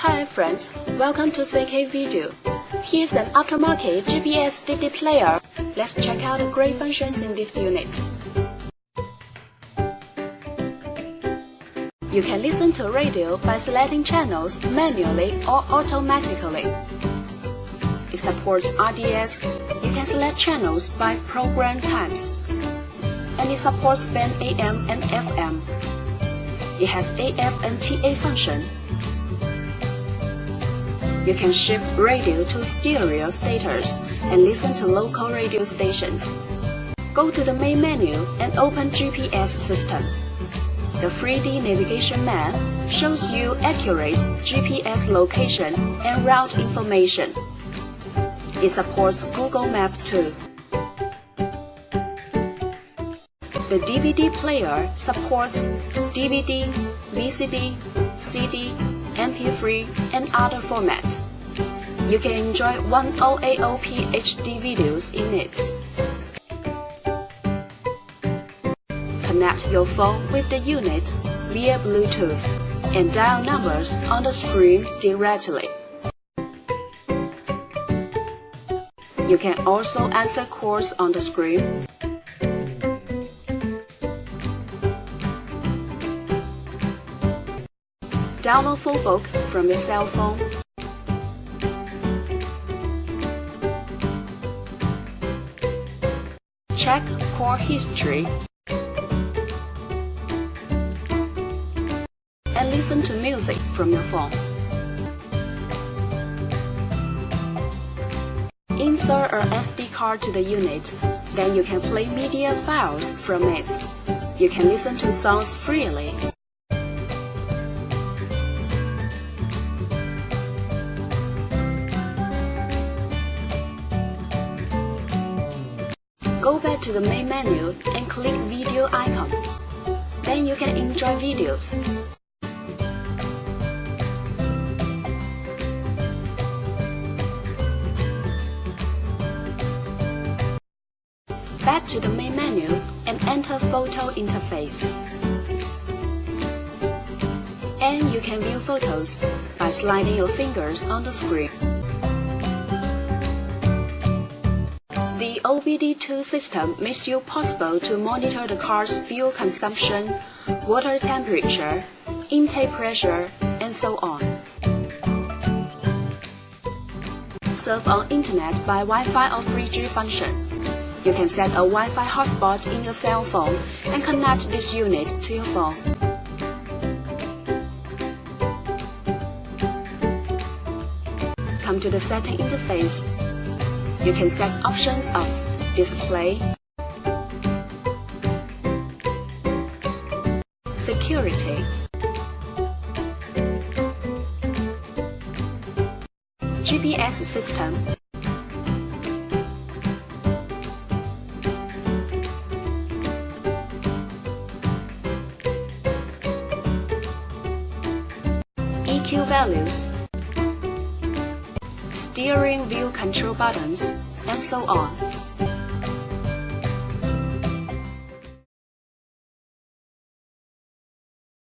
Hi friends, welcome to CK Video. Here's an aftermarket GPS DVD player. Let's check out the great functions in this unit. You can listen to radio by selecting channels manually or automatically. It supports RDS. You can select channels by program types. And it supports band AM and FM. It has AF and TA function. You can shift radio to stereo status and listen to local radio stations. Go to the main menu and open GPS system. The 3D navigation map shows you accurate GPS location and route information. It supports Google Map too. The DVD player supports DVD, VCD, CD, MP3, and other formats. You can enjoy 1080p HD videos in it. Connect your phone with the unit via Bluetooth and dial numbers on the screen directly. You can also answer calls on the screen. Download full book from your cell phone. Check call history. And listen to music from your phone. Insert a SD card to the unit, then you can play media files from it. You can listen to songs freely. Go back to the main menu and click video icon. Then you can enjoy videos. Back to the main menu and enter photo interface. And you can view photos by sliding your fingers on the screen. The OBD2 system makes it possible to monitor the car's fuel consumption, water temperature, intake pressure, and so on. Surf on internet by Wi-Fi or 3G function. You can set a Wi-Fi hotspot in your cell phone and connect this unit to your phone. Come to the setting interface. You can set options of display, security, GPS system, EQ values, steering wheel control buttons, and so on.